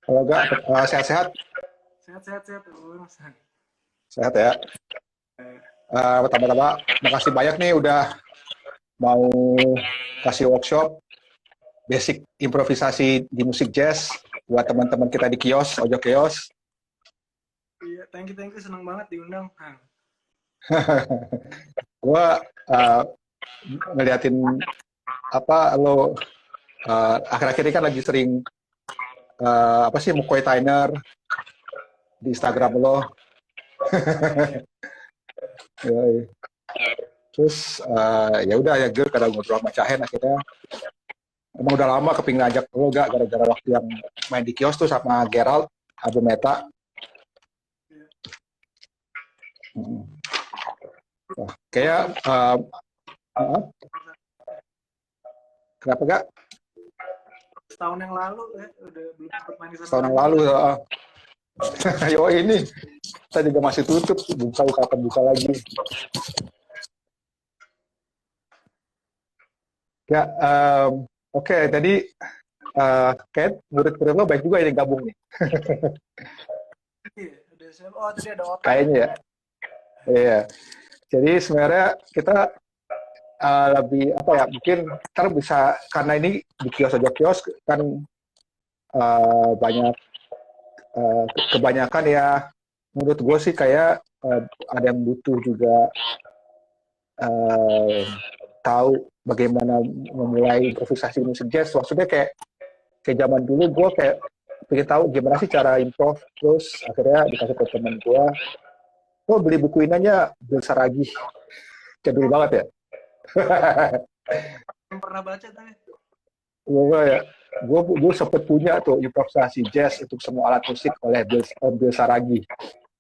Kalau enggak, sehat-sehat? Sehat, sehat, sehat. Oh, Sehat ya. Pertama-tama, makasih banyak nih udah mau kasih workshop basic improvisasi di musik jazz buat teman-teman kita di kios, Ojo Kios. iya, thank you, senang banget diundang. Gua uh, ngeliatin apa lo akhir-akhir ini kan lagi sering apa sih Mukoy Tainer di Oh Instagram iya, lo. iya, iya. Ya, terus ya udah ya gue kadang ngobrol sama Cahen akhirnya emang udah lama kepingin ngajak lo gak gara-gara waktu yang main di kios tuh sama Gerald Abu Meta. Iya. Gue Kayak sebelum kenapa gak setahun yang lalu ya, udah belum sempat main di sana setahun yang lagi. lalu yo ini kita juga masih tutup buka kapan buka lagi ya. Oke, tadi kayak murid-murid lo baik juga ini gabung nih Iya, udah oh tadi ada Ota ya. kayaknya ya. Iya, jadi sebenarnya kita lebih apa ya, mungkin ntar bisa karena ini di kios aja kios kan banyak kebanyakan ya, menurut gue sih kayak ada yang butuh juga uh, tahu bagaimana memulai improvisasi musik jazz. Maksudnya kayak zaman dulu gue kayak pengen tahu gimana sih cara improv, terus akhirnya dikasih ke teman gue, oh beli buku ini aja Bill Saragi, jadul banget ya. Belum pernah baca tadi. Gue ya, gue sempet punya tuh improvisasi jazz untuk semua alat musik oleh Bill Saragi.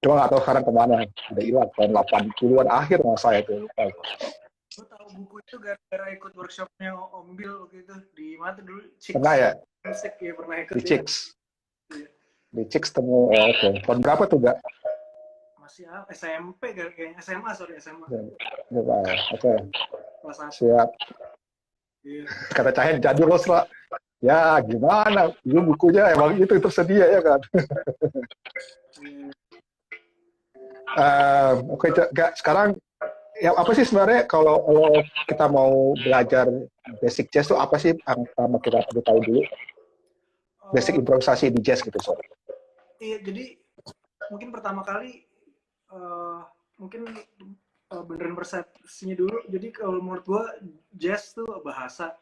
Cuma nggak tahu sekarang kemana, udah hilang tahun 80-an akhir masa itu. Lupa. Gue tahu buku itu gara-gara ikut workshopnya Om Bill gitu di mana tuh dulu Pernah Chicks ya Musik ya pernah ikut di ya. Chicks, Iya. di Chicks temu oke. Tahun berapa tuh gak? Masih SMP kayaknya SMA sorry SMA Oke, kelas satu. siap. Iya. Kata Cahen jadul loh, ya gimana, itu bukunya emang itu tersedia ya kan. Iya. Oke, gak sekarang ya apa sih sebenarnya kalau kita mau belajar basic jazz tuh apa sih yang pertama kita perlu tahu dulu, basic Uh, improvisasi di jazz gitu, sorry. iya jadi mungkin pertama kali uh, mungkin beneran persepsinya dulu. Jadi kalau menurut gue jazz tuh bahasa.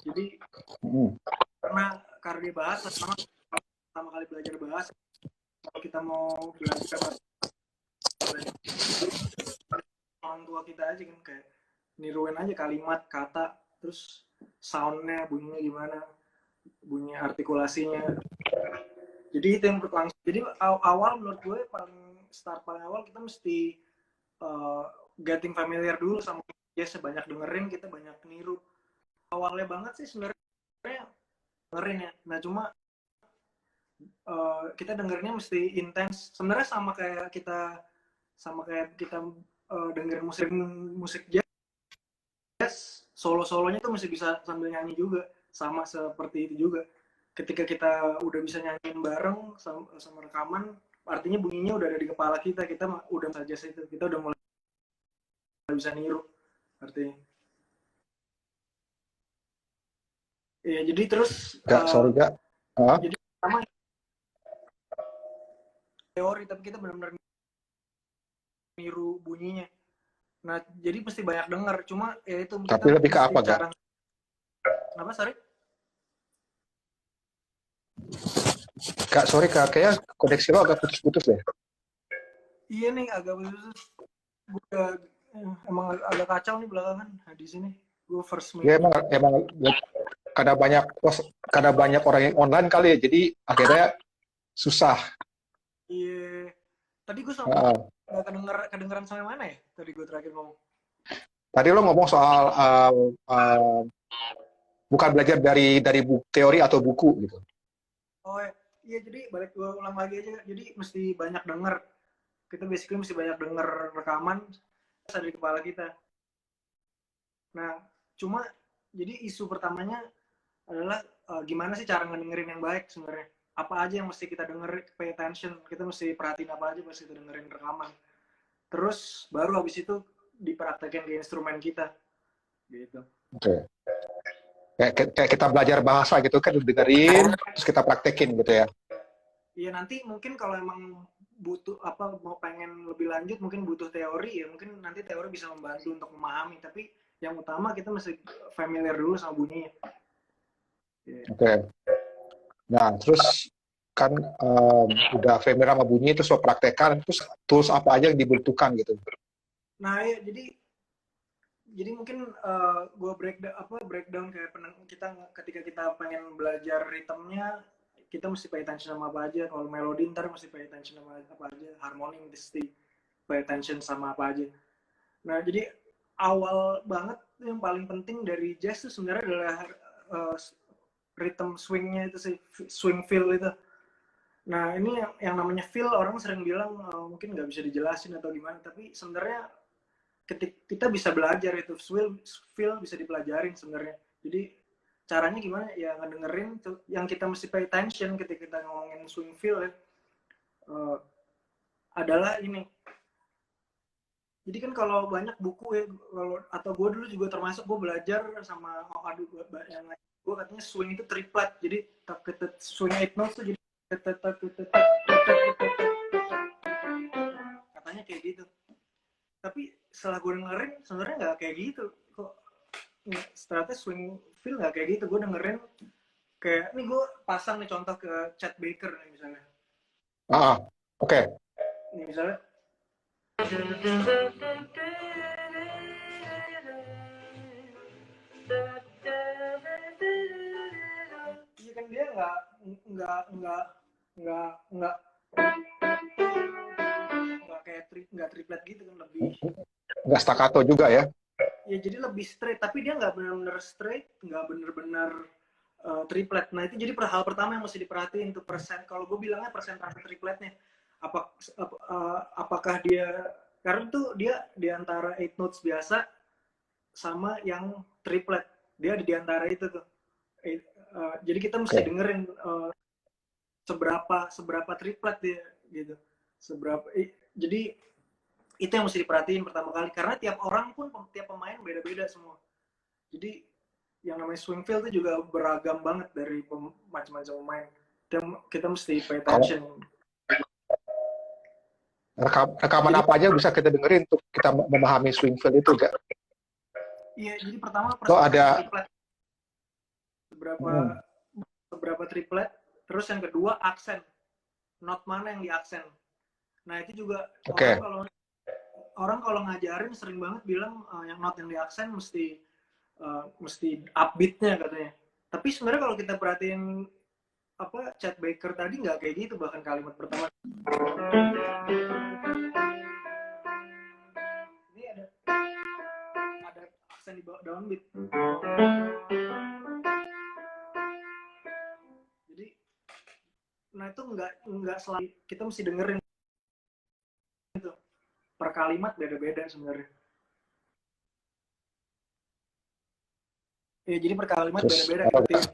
Jadi Hmm. karena dia bahasa sama pertama kali belajar bahasa kalau kita mau belajar bahasa orang tua kita aja kan kayak niruin aja kalimat kata terus soundnya bunyinya gimana bunyi artikulasinya jadi itu yang langsung jadi awal menurut gue paling awal kita mesti uh, getting familiar dulu sama jazz sebanyak dengerin kita banyak niru awalnya banget sih sebenarnya dengerin ya nah cuma kita dengerinnya mesti intens sebenarnya sama kayak kita dengerin musik musik jazz solo-solonya tuh masih bisa sambil nyanyi juga sama seperti itu juga ketika kita udah bisa nyanyiin bareng sama rekaman artinya bunyinya udah ada di kepala kita udah saja itu kita udah mulai bisa niru artinya ya jadi terus Gak, sorry gak. jadi sama teori tapi kita benar-benar niru bunyinya nah jadi mesti banyak denger cuma ya itu Tapi kita lebih ke mesti apa gak? cara apa sorry Kak, sorry kak, kayaknya koneksi lo agak putus-putus deh. iya nih agak khusus gue emang agak kacau nih belakangan nah, di sini gue first Ya meeting emang karena banyak karena banyak orang yang online kali ya, jadi akhirnya susah. iya tadi gue sama Uh, nggak kedengeran sampai mana ya tadi gue terakhir ngomong Tadi lo ngomong soal bukan belajar dari buku teori atau buku gitu. oh iya jadi balik gue ulang lagi aja jadi mesti banyak denger kita basically mesti banyak denger rekaman ada di kepala kita nah cuma jadi isu pertamanya adalah gimana sih cara ngedengerin yang baik sebenarnya apa aja yang mesti kita dengerin, pay attention, kita mesti perhatiin apa aja pas kita dengerin rekaman. Terus baru habis itu dipraktekin ke instrumen kita gitu. Oke. Kayak kita belajar bahasa gitu kan, dengerin terus kita praktekin gitu ya. Iya, nanti mungkin kalau emang butuh apa, mau pengen lebih lanjut mungkin butuh teori ya, mungkin nanti teori bisa membantu untuk memahami, tapi yang utama kita mesti familiar dulu sama bunyinya. Oke. Nah, terus kan udah familiar sama bunyi, terus lo praktekkan, terus tools apa aja yang dibutuhkan gitu. Nah ya, jadi mungkin gue breakdown kayak kita ketika kita pengen belajar ritmenya, kita mesti pay attention sama apa aja. Kalau melodi ntar mesti pay attention sama apa aja, harmoni mesti pay attention sama apa aja. Nah jadi awal banget yang paling penting dari jazz itu sebenarnya adalah rhythm swingnya itu sih, swing feel itu. Nah ini yang namanya feel, orang sering bilang mungkin nggak bisa dijelasin atau gimana, tapi sebenarnya ketika kita bisa belajar itu feel bisa dipelajarin sebenarnya. Jadi caranya gimana ya, ngedengerin tuh yang kita mesti pay attention ketika kita ngomongin swing feel ya, adalah ini. Jadi kan kalau banyak buku ya, atau gue dulu juga termasuk, gue belajar sama yang gue katanya swing itu triplet. Jadi swing 8 notes tuh jadi katanya kayak gitu. Tapi setelah gue dengerin sebenarnya nggak kayak gitu kok. Ternyata swing feel nggak kayak gitu. Gue dengerin kayak, ini gue pasang nih contoh ke Chet Baker nih misalnya. Oke. Nih misalnya. Iya kan, dia nggak kayak nggak triplet gitu kan, lebih Nggak staccato juga ya. Ya jadi lebih straight, tapi dia nggak benar-benar straight, nggak benar-benar triplet. Nah itu jadi hal pertama yang mesti diperhatiin tuh, kalau gue bilangnya persentase tripletnya. Apakah dia, karena tuh dia di antara 8 notes biasa sama yang triplet, dia di antara itu tuh. Jadi kita mesti dengerin seberapa triplet dia gitu, jadi itu yang mesti diperhatiin pertama kali, karena tiap orang pun, tiap pemain beda-beda semua. Jadi yang namanya swing feel itu juga beragam banget dari macam-macam pemain. Kita mesti pay attention. Rekaman apa aja bisa kita dengerin untuk kita memahami swing feel itu, gak? Iya, jadi pertama ada triplet. Seberapa triplet, terus yang kedua aksen. Not mana yang di aksen. Nah, itu juga orang kalau ngajarin sering banget bilang yang not yang di aksen mesti upbeat-nya katanya. Tapi sebenarnya kalau kita perhatiin Chet Baker tadi nggak kayak gitu, bahkan kalimat pertama. Ini ada aksen di bawah downbeat. Jadi, nah itu nggak selalu kita mesti dengerin itu. Per kalimat beda-beda sebenarnya. Ya, jadi per kalimat beda-beda gitu.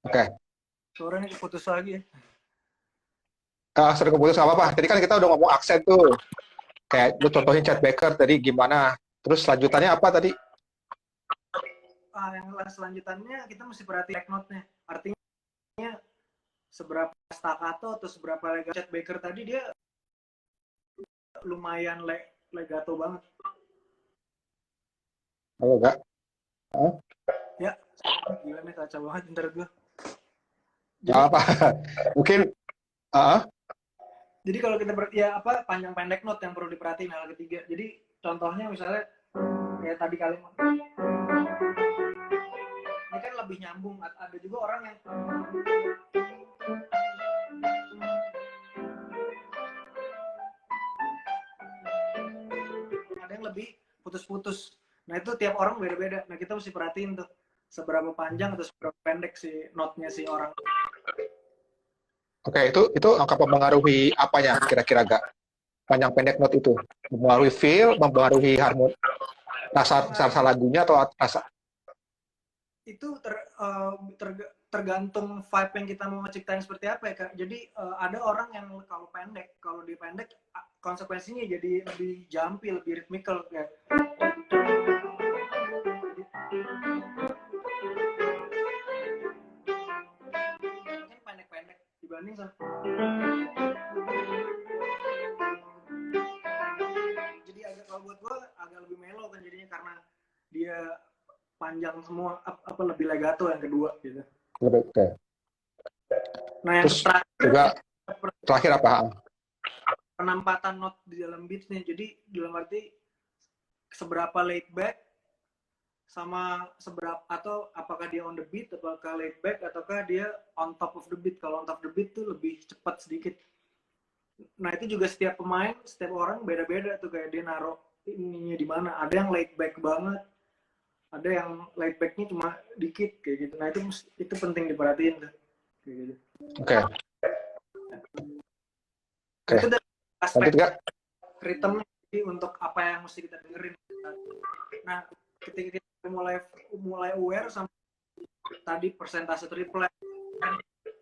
Oke. Suaranya keputus lagi ya. Sering keputus nggak apa-apa. Tadi kan kita udah ngomong aksen tuh. Kayak lu contohin Chet Baker tadi gimana. Terus selanjutannya apa tadi? Yang selanjutannya kita mesti perhatiin note-nya. Artinya seberapa staccato atau seberapa legato. Chet Baker tadi dia lumayan legato banget. Halo, Kak? Ya, gila nih, kacau banget internet gue. Apa? Mungkin jadi kalau kita panjang pendek note yang perlu diperhatiin hal ketiga. Jadi contohnya misalnya kayak tadi kalimat. Ini kan lebih nyambung. Ada juga orang yang lebih putus-putus. Nah itu tiap orang beda-beda. Nah kita mesti perhatiin tuh seberapa panjang atau seberapa pendek si note-nya si orang. Oke, itu akan mempengaruhi apanya kira-kira, Gak? panjang pendek note itu? Mempengaruhi feel, mempengaruhi harmoni, rasa lagunya atau rasa? Itu tergantung vibe yang kita mau ciptain seperti apa ya Kak. Jadi ada orang yang kalau dia pendek konsekuensinya jadi lebih jumpy, lebih rhythmical kayak kan pendek-pendek dibanding sama jadi agak kalau buat gue agak lebih mellow kan jadinya karena dia panjang semua apa lebih legato yang kedua gitu. Oke. Nah yang Terus terakhir apa? Penempatan note di dalam beatsnya. Jadi dalam arti seberapa laid back sama seberapa atau apakah dia on the beat, apakah laid back ataukah dia on top of the beat. Kalau on top of the beat tuh lebih cepat sedikit. Nah itu juga setiap pemain, setiap orang beda-beda tuh kayak dia naruh ininya di mana. Ada yang laid back banget, ada yang laid backnya cuma dikit kayak gitu. Nah itu penting diperhatiin tuh. Kayak gitu. Oke. Itu dari aspek Lanjut, ritmenya untuk apa yang mesti kita dengerin. Nah ketika kita mulai aware sama tadi persentase triple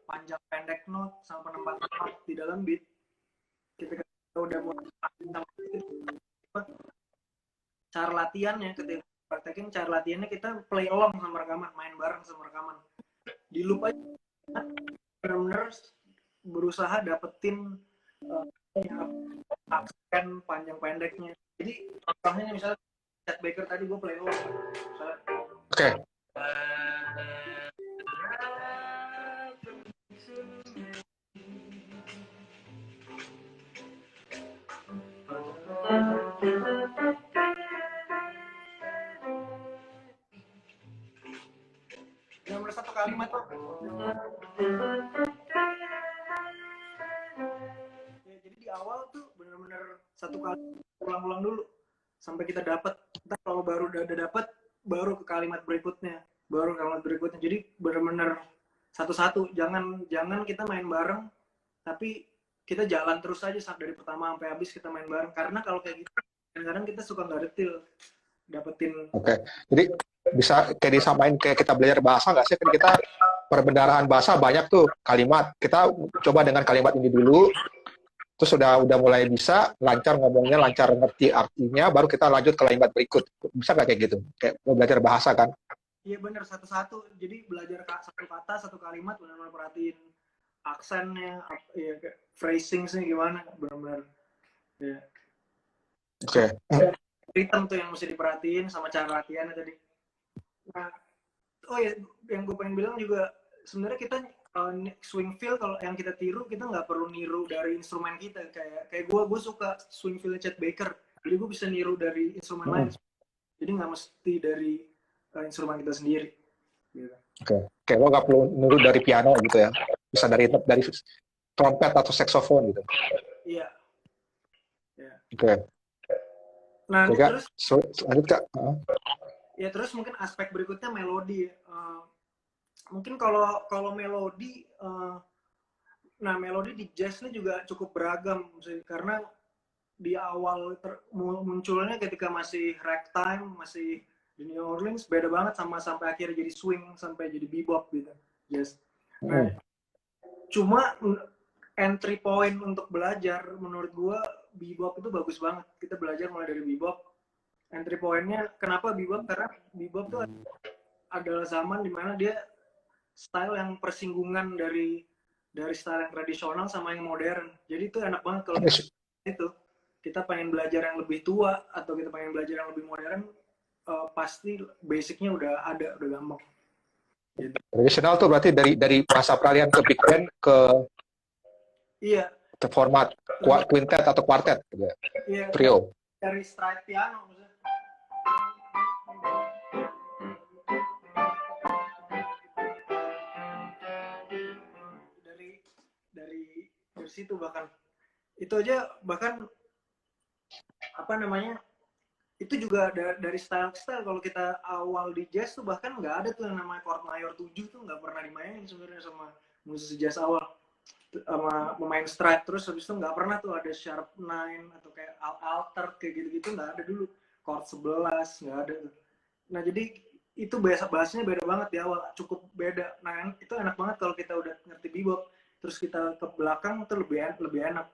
panjang pendek note sama penempatan note di dalam beat, ketika kita udah mulai cara latihannya, ketika praktekin cara latihannya kita play along sama rekaman, main bareng sama rekaman di loop aja, benar-benar berusaha dapetin aksen panjang pendeknya. Jadi contohnya misalnya Chet Baker tadi gue play along misalnya. Oke. Nomor satu kalimat tuh. Ya, jadi di awal tuh benar-benar satu kali ulang-ulang dulu sampai kita dapat. Ntar kalau baru udah dapat, baru ke kalimat berikutnya, Jadi benar-benar satu-satu. Jangan kita main bareng, tapi kita jalan terus aja dari pertama sampai habis kita main bareng. Karena kalau kayak gitu, kadang-kadang kita suka nggak detail dapetin. Oke. Jadi bisa kayak disamain kayak kita belajar bahasa nggak sih? Kan kita perbendaharaan bahasa banyak tuh kalimat. Kita coba dengan kalimat ini dulu, terus udah mulai bisa lancar ngomongnya, lancar ngerti artinya, baru kita lanjut ke kalimat berikut. Bisa nggak kayak gitu? Kayak belajar bahasa kan? Iya benar, satu-satu. Jadi belajar satu kata, satu kalimat, benar-benar perhatiin aksennya, ya, phrasing-nya gimana, benar-benar. Ya. Oke. Rhythm tuh yang mesti diperhatiin sama cara latihannya tadi. Nah, oh ya, yang gue pengen bilang juga sebenarnya kita swing feel kalau yang kita tiru kita nggak perlu niru dari instrumen kita kayak gue suka swing feel Chet Baker, jadi gue bisa niru dari instrumen lain, jadi nggak mesti dari instrumen kita sendiri. Gitu. Oke, lo nggak perlu niru dari piano gitu ya, bisa dari trompet atau saxophone gitu. Iya. Oke. Nah, terus lanjut Kak. Ya terus mungkin aspek berikutnya melodi. Mungkin kalau melodi, nah melodi di jazz ini juga cukup beragam karena di awal munculnya ketika masih ragtime, masih di New Orleans, beda banget sama sampai akhirnya jadi swing sampai jadi bebop gitu jazz. Nah, cuma entry point untuk belajar menurut gua bebop itu bagus banget. Kita belajar mulai dari bebop. Entry point-nya kenapa bebop? Karena bebop tuh adalah zaman dimana dia style yang persinggungan dari style yang tradisional sama yang modern. Jadi itu enak banget kalau kita pengen belajar yang lebih tua atau kita pengen belajar yang lebih modern, pasti basicnya udah ada, udah gampang. Gitu. Tradisional tuh berarti dari masa peralihan ke big band ke ke format quintet atau quartet gitu. Iya. Trio. Dari stride piano maksudnya. Dari situ bahkan itu aja bahkan apa namanya itu juga dari style kalau kita awal di jazz tuh bahkan nggak ada tuh yang namanya chord mayor 7 tuh nggak pernah dimainin sebenarnya sama musisi jazz awal, sama pemain strike, terus habis itu nggak pernah tuh ada sharp 9 atau kayak alter kayak gitu-gitu, nggak ada dulu. Chord 11 nggak ada tuh. Nah jadi itu bahasanya beda banget di awal, cukup beda. Nah itu enak banget kalau kita udah ngerti bebop, terus kita ke belakang itu lebih enak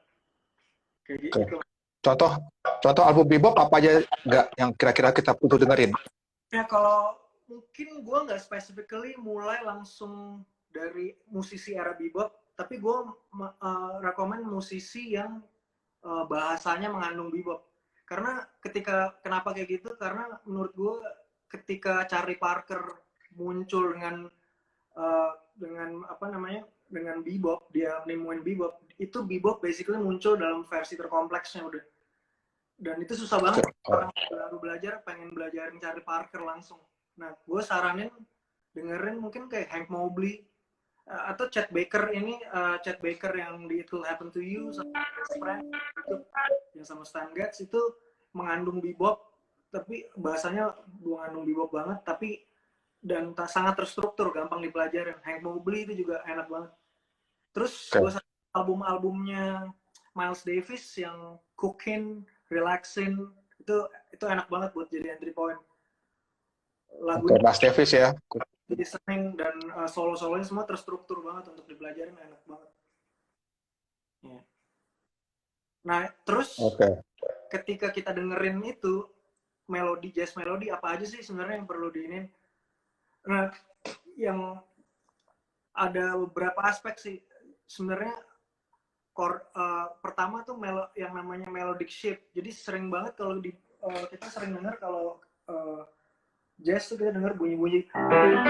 kayak Oke. gitu. Contoh contoh album bebop apa aja nggak yang kira-kira kita butuh dengerin? Ya kalau mungkin gue nggak specifically mulai langsung dari musisi era bebop, tapi gue rekomen musisi yang bahasanya mengandung bebop. Karena kenapa kayak gitu? Karena menurut gue ketika Charlie Parker muncul dengan apa namanya, dengan bebop, dia nemuin bebop, itu bebop basically muncul dalam versi terkompleksnya udah. Dan itu susah banget orang baru belajar pengen belajarin Charlie Parker langsung. Nah, gue saranin dengerin mungkin kayak Hank Mobley atau Chet Baker ini, Chet Baker yang di It Will Happen to You sama Friend itu, yang sama Stan Getz itu mengandung bebop, tapi bahasanya mengandung bebop banget, tapi dan sangat terstruktur, gampang dipelajarin. Hank Mobley itu juga enak banget. Terus gue album-albumnya Miles Davis yang Cookin, Relaxin, itu enak banget buat jadi entry point. Lagunya Mas Davis ya. jadi sering dan solo-solonya semua terstruktur banget untuk dipelajarin, enak banget. Yeah. Nah, terus ketika kita dengerin itu melodi, jazz melodi, apa aja sih sebenarnya yang perlu diinin? Nah, yang ada beberapa aspek sih sebenarnya. Pertama tuh yang namanya melodic shape. Jadi sering banget kalau kita sering dengar kalau jazz tuh kita dengar bunyi-bunyi kayak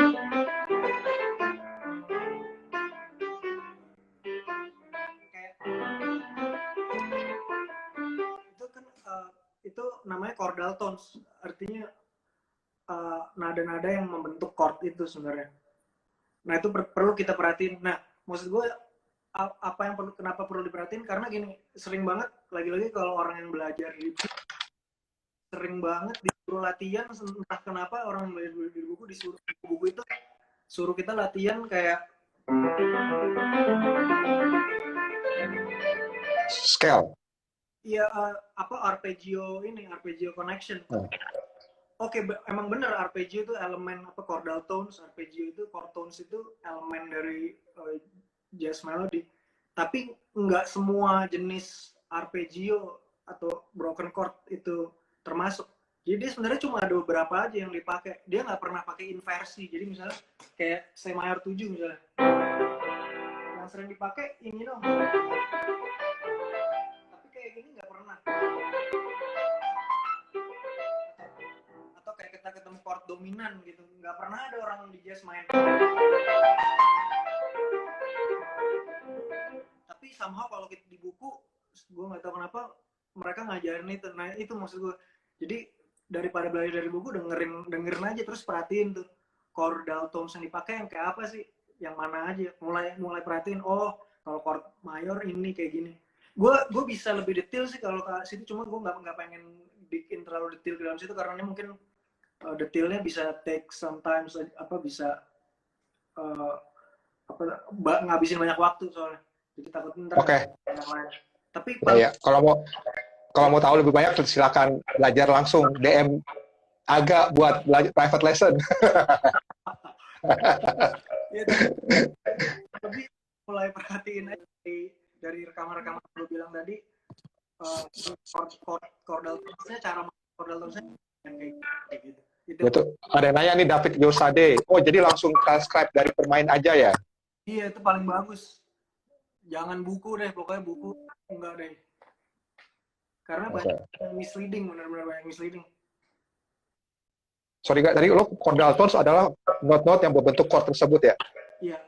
itu kan, itu namanya chordal tones, artinya nada-nada yang membentuk chord itu sebenarnya. Nah itu perlu kita perhatiin. Nah maksud gue apa yang kenapa perlu diperhatiin, karena gini, sering banget lagi-lagi kalau orang yang belajar di sering banget disuruh latihan, entah kenapa orang yang belajar di buku disuruh buku itu suruh kita latihan kayak Scale. iya, apa arpeggio connection. Oke, emang bener arpeggio itu elemen apa, chordal tones, arpeggio itu chord tones itu elemen dari jazz melody. Tapi nggak semua jenis arpeggio atau broken chord itu termasuk. Jadi sebenarnya cuma ada beberapa aja yang dipakai. Dia nggak pernah pakai inversi. Jadi misalnya kayak C mayor 7 misalnya. Yang sering dipakai ini dong. Tapi kayak gini nggak pernah. Atau kayak kita ketemu chord dominan gitu, nggak pernah ada orang di jazz main. Tapi somehow kalau kita di buku, gue nggak tahu kenapa mereka ngajarin itu. Nah itu maksud gue. Jadi daripada belajar dari buku, dengerin aja, terus perhatiin tuh chordal tones yang dipakai yang kayak apa sih, yang mana aja, mulai perhatiin. Oh kalau chord mayor ini kayak gini. Gue bisa lebih detail sih kalau ke situ, cuma gue nggak pengen bikin terlalu detail di dalam situ karena ini mungkin detailnya bisa take sometimes apa bisa ngabisin banyak waktu soalnya, jadi takut ntar yang lain. Tapi ya, kalau mau tahu lebih banyak silakan belajar langsung DM agak buat belajar private lesson. Ya, tapi mulai perhatiin aja dari rekaman-rekaman yang gue bilang tadi, chordal tones-nya, cara chordal tones-nya kayak gitu. Itu ada yang nanya nih, David Yosade. Oh, jadi langsung transcribe dari permain aja ya? Iya, itu paling bagus. Jangan buku deh, pokoknya buku enggak deh. Karena banyak yang misleading, benar-benar banyak misleading. Sorry, tadi lo chordal tones adalah not-not yang berbentuk chord tersebut ya? Iya.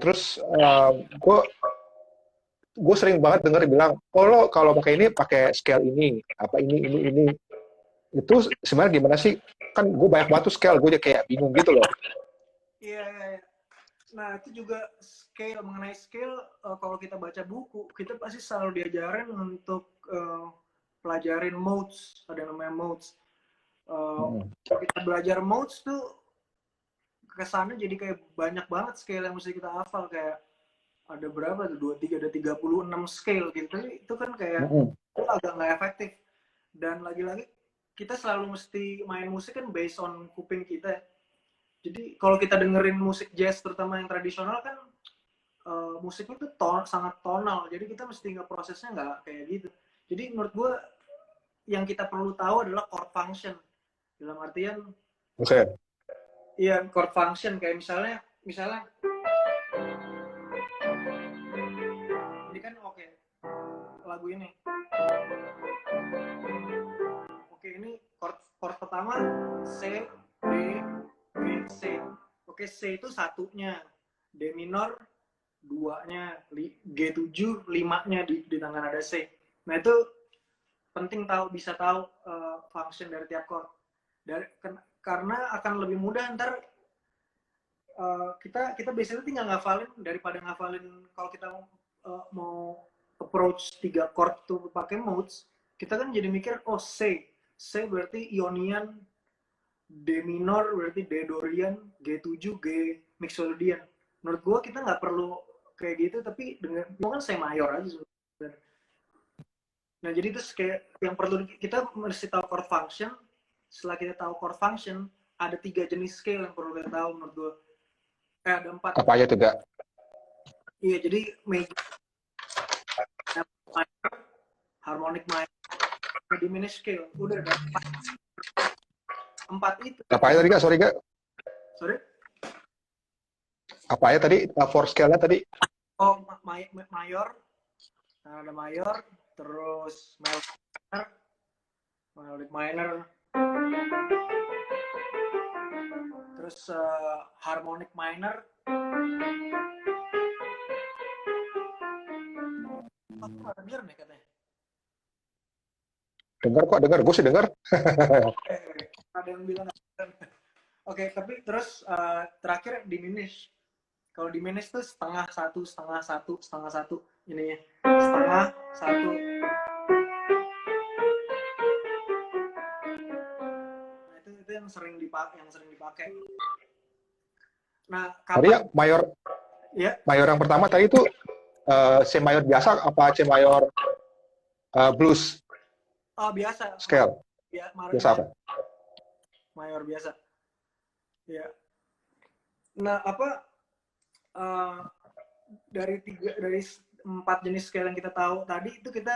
Terus gue sering banget denger bilang, oh lo kalau pakai ini pakai scale ini, apa ini. Itu sebenarnya gimana sih? Kan gue banyak banget tuh scale, gue kayak bingung gitu loh. Iya. Nah itu juga mengenai scale, kalau kita baca buku, kita pasti selalu diajarin untuk pelajarin modes, ada namanya modes. Kalau kita belajar modes tuh kesannya jadi kayak banyak banget scale yang mesti kita hafal, kayak ada berapa tuh, 23, ada 36 scale gitu. Tapi itu kan kayak itu agak nggak efektif. Dan lagi-lagi kita selalu mesti main musik kan based on kuping kita. Jadi kalau kita dengerin musik jazz terutama yang tradisional kan musiknya tuh sangat tonal. Jadi kita mesti prosesnya nggak kayak gitu. Jadi menurut gue yang kita perlu tahu adalah chord function. Dalam artian iya, chord function kayak misalnya ini kan oke, lagu ini. Oke, ini chord pertama C, D, G, C. Oke, C itu satunya, D minor duanya, G7 limanya di tangan ada C. Nah itu penting bisa tahu function dari tiap chord. Karena akan lebih mudah ntar kita biasanya tinggal ngafalin daripada ngafalin. Kalau kita mau approach 3 chord tuh pakai modes, kita kan jadi mikir C berarti Ionian, D minor berarti D Dorian, G7 G Mixolydian. Menurut gue kita nggak perlu kayak gitu, tapi dengan kan C mayor aja sebenarnya. Nah jadi itu kayak yang perlu kita mesti tahu chord function. Setelah kita tahu chord function, ada 3 jenis scale yang perlu kita tahu menurut gue. Ada 4. Apa aja tuh, Gak? Iya, jadi major, harmonic minor, diminished scale. Udah ada 4 itu. Apa aja tadi, Gak? Sorry, Gak. Sorry? Apa aja tadi? 4 scale-nya tadi? Oh, mayor. Nah, ada mayor, terus melodic minor, terus harmonic minor. Aku nggak denger nih katanya. Dengar, gue sih dengar. Ada yang bilang. Oke, tapi terus terakhir diminish. Kalau diminish tuh setengah satu ininya, setengah satu. Nah, itu yang sering dipakai. Nah, tadi ya mayor yang pertama tadi itu C mayor biasa apa C mayor blues? Oh, biasa. Scale. Biasa apa? Mayor biasa. Ya. Nah, dari 4 jenis scale yang kita tahu tadi itu kita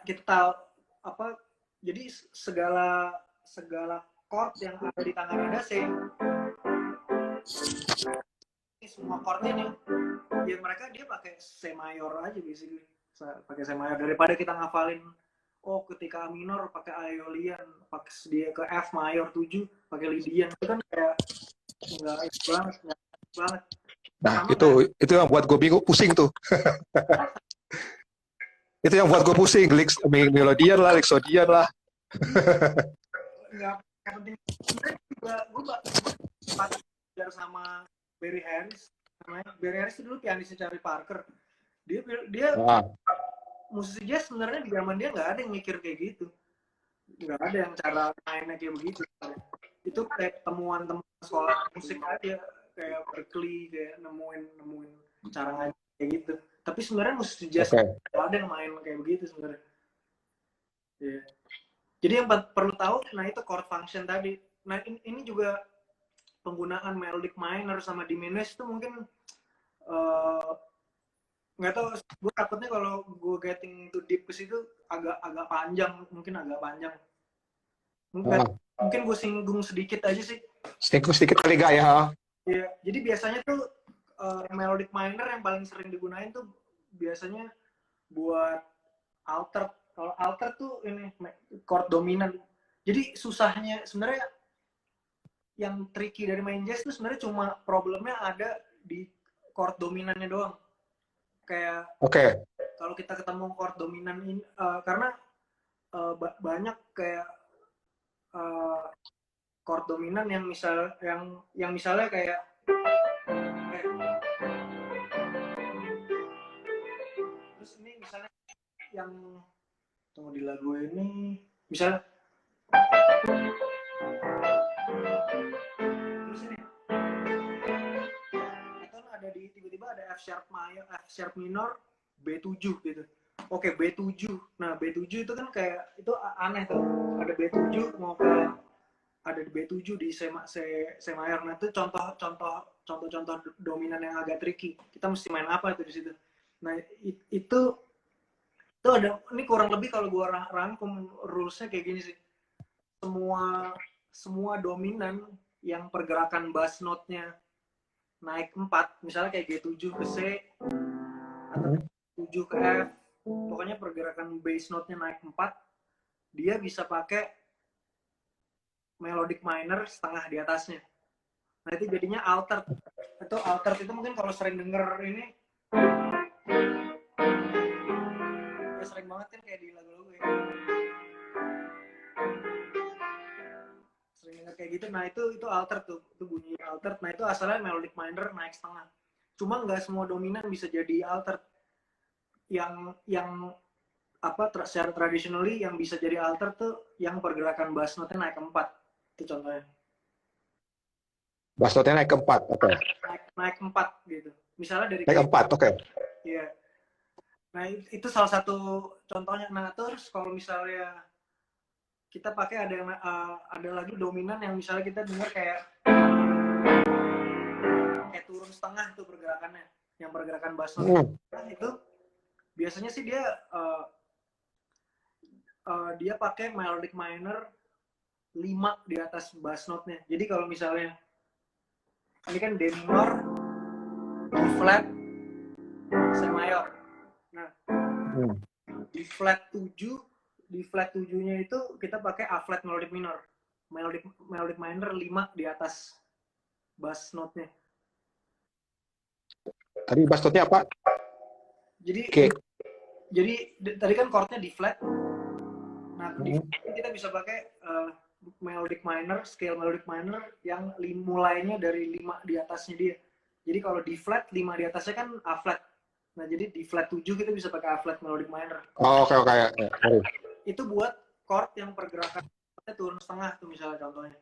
kita tahu jadi segala chord yang ada di tangan nada C, semua chordnya nih ya dia pakai C mayor aja basically, pakai C mayor daripada kita ngafalin ketika A minor pakai Aeolian, pakai dia ke F mayor 7 pakai Lydian, itu kan kayak nggak banget. Nah, itu yang buat gue bingung, pusing tuh. Itu yang buat gue pusing, Melodian lah, Lixodian lah. Nggak penting. Gue belajar sama Barry Harris. Barry Harris itu dulu pianisnya Charlie Parker. Dia musisi jazz sebenarnya di zaman dia nggak ada yang mikir kayak gitu. Nggak ada yang cara mainnya kayak begitu. Itu kayak temuan sekolah musik aja, kayak Berkeley, kayak nemuin cara ngajar kayak gitu. Tapi sebenarnya musisi jazz nggak ada yang main kayak begitu sebenarnya. Yeah. Jadi yang perlu tahu, nah itu chord function tadi. Nah ini juga penggunaan melodic minor sama diminished itu mungkin nggak tahu, gue takutnya kalau gue getting too deep ke situ agak panjang, mungkin agak panjang. Mungkin gue singgung sedikit aja sih. Singgung sedikit kali gak ya? Iya, jadi biasanya tuh melodic minor yang paling sering digunain tuh biasanya buat alter. Kalau alter tuh ini chord dominan. Jadi susahnya sebenarnya yang tricky dari main jazz tuh sebenarnya cuma problemnya ada di chord dominannya doang. Kayak kalau kita ketemu chord dominan ini karena banyak kayak chord dominan yang misalnya kayak terus ini misalnya yang tunggu di lagu ini misalnya F sharp minor, B7 gitu. Oke, B7. Nah, B7 itu kan kayak itu aneh tuh. Ada B7 mau ke ada B7 di C mayor. Nah, itu contoh dominan yang agak tricky. Kita mesti main apa tuh di situ. Nah, itu ada ini kurang lebih kalau gua rangkum rulesnya kayak gini sih. Semua dominan yang pergerakan bass note-nya naik 4, misalnya kayak G7 ke C atau G7 ke F, pokoknya pergerakan bass note-nya naik 4, dia bisa pakai melodic minor setengah di atasnya. Nah, itu jadinya altered. Itu altered itu mungkin kalau sering denger ini ya sering banget kan kayak di lagu-lagu ya. Sering denger kayak gitu. Nah, itu altered tuh. Itu bunyi altered. Nah, itu asalnya melodic minor naik setengah. Cuma nggak semua dominan bisa jadi altered. Yang apa secara traditionally yang bisa jadi alter tuh yang pergerakan bass note-nya naik ke 4. Itu contohnya. Bass note-nya naik ke 4, oke. Okay. Naik 4 gitu. Misalnya dari naik 4, oke. Okay. Iya. Nah, itu salah satu contohnya. Nah, terus kalau misalnya kita pakai ada lagi dominan yang misalnya kita dengar kayak turun setengah tuh pergerakannya, yang pergerakan bass note. Itu biasanya sih dia pakai melodic minor 5 di atas bass note-nya. Jadi kalau misalnya ini kan D minor, D flat, C mayor. Nah, di flat 7-nya itu kita pakai A flat melodic minor. Melodic minor 5 di atas bass note-nya. Tadi bass note-nya apa? Jadi tadi kan chord-nya di flat. Nah, di flat kita bisa pakai melodic minor, scale melodic minor yang mulainya dari 5 di atasnya dia. Jadi kalau di flat 5 di atasnya kan A flat. Nah, jadi di flat 7 kita bisa pakai A flat melodic minor. Oh, oke. Itu buat chord yang pergerakannya turun setengah tuh misalnya contohnya.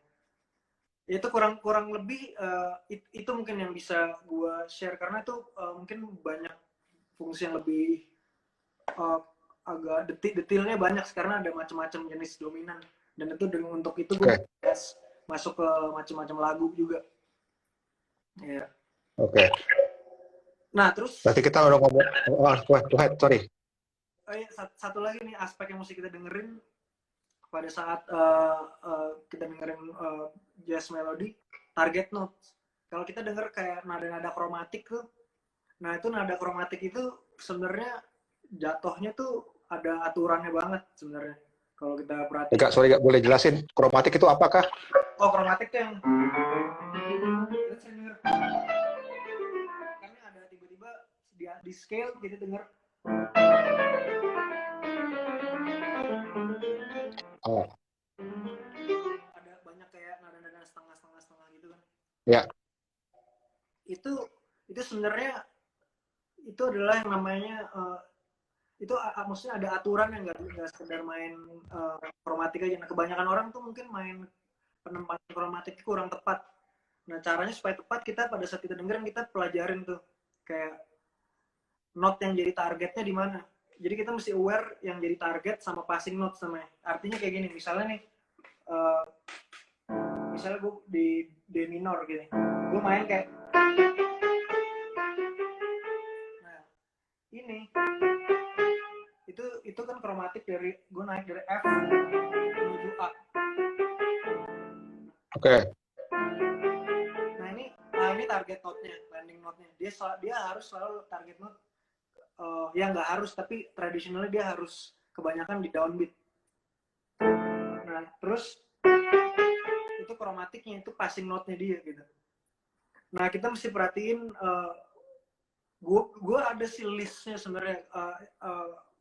Itu kurang lebih itu mungkin yang bisa gua share karena itu mungkin banyak fungsi yang lebih agak detailnya banyak karena ada macam-macam jenis dominan. Dan itu untuk itu gue masuk ke macam-macam lagu juga. Ya. Oke. Nah, terus berarti kita udah ngomong sorry. Satu lagi nih aspek yang mesti kita dengerin pada saat kita dengerin jazz melody, target notes. Kalau kita denger kayak nada-nada kromatik tuh, nah itu nada kromatik itu sebenarnya jatuhnya tuh ada aturannya banget sebenarnya. Kalau kita perhatikan. Sorry, boleh jelasin kromatik itu apakah? Oh, kromatik tuh yang karena ada tiba-tiba di scale kita dengar ada banyak kayak nada-nada setengah gitu kan. Ya. Itu sebenarnya itu adalah yang namanya itu maksudnya ada aturan yang nggak sekedar main kromatik aja. Nah, kebanyakan orang tuh mungkin main penempatan kromatik kurang tepat. Nah, caranya supaya tepat kita pada saat kita dengerin kita pelajarin tuh kayak note yang jadi targetnya di mana. Jadi kita mesti aware yang jadi target sama passing note sama. Artinya kayak gini, misalnya nih misalnya gue di D minor gini. Gue main kayak nah, ini itu kan kromatik dari gue naik dari F menuju A. Oke. Nah ini target note-nya, landing note-nya. Dia harus selalu target note. Ya nggak harus, tapi traditionally dia harus kebanyakan di downbeat. Nah terus itu kromatiknya, itu passing note-nya dia gitu. Nah kita mesti perhatiin. Gue ada sih listnya sebenarnya.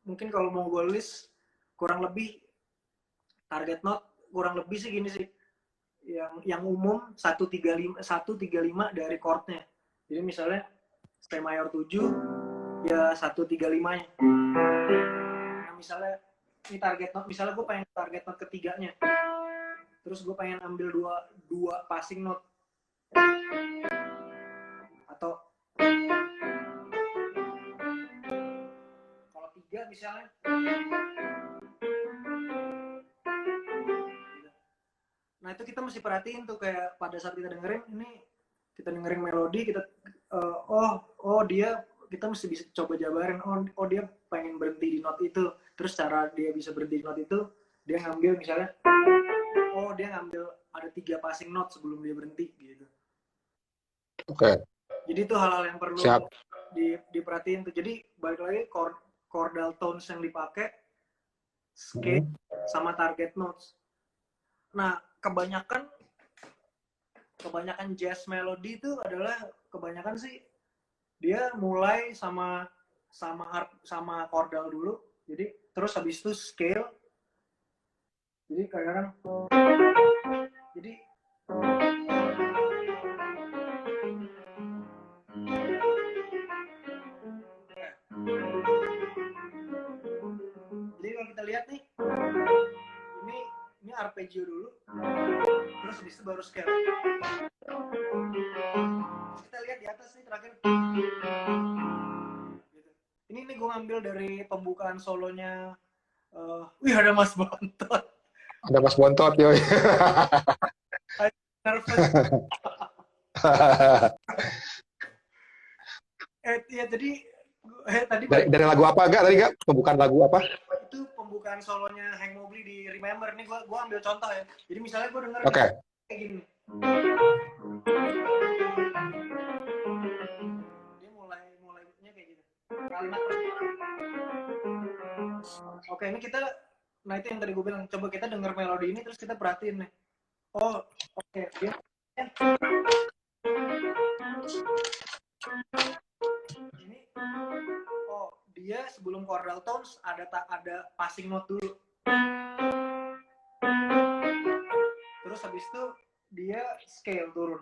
Mungkin kalau mau gue list kurang lebih target note kurang lebih sih gini sih, yang umum 135 dari chordnya. Jadi misalnya C mayor 7 ya 135-nya. Nah, misalnya ini target note, misalnya gue pengen target note ketiganya, terus gue pengen ambil dua passing note atau misalnya. Nah itu kita mesti perhatiin tuh kayak pada saat kita dengerin ini, kita dengerin melodi, kita dia kita mesti bisa coba jabarin, dia pengen berhenti di not itu, terus cara dia bisa berhenti di not itu dia ngambil misalnya, dia ngambil ada 3 passing note sebelum dia berhenti gitu. Oke. Jadi itu hal-hal yang perlu diperhatiin tuh. Jadi balik lagi chordal tones yang dipakai, scale sama target notes. Nah kebanyakan jazz melody itu adalah kebanyakan sih dia mulai sama chordal dulu, jadi terus habis itu scale, jadi kadang-kadang jadi kalau kita lihat nih, ini arpeggio dulu, terus habis itu baru scale. Kita lihat di atas nih terakhir. Gitu. Ini gue ngambil dari pembukaan solonya. Wih ada Mas Bontot. Ada Mas Bontot, yoi. Nervous. Ya jadi tadi dari lagu apa tadi Kak? Pembukaan lagu apa? Itu pembukaan solonya Hank Mobley di Remember. Nih gue ambil contoh ya. Jadi misalnya gue denger kayak gini. Dia mulainya kayak gitu. Kalimat. Oke, ini kita, nah itu yang tadi gue bilang, coba kita denger melodi ini terus kita perhatiin nih. Oke. Ini dia sebelum chordal tones ada passing note dulu. Terus habis itu dia scale turun.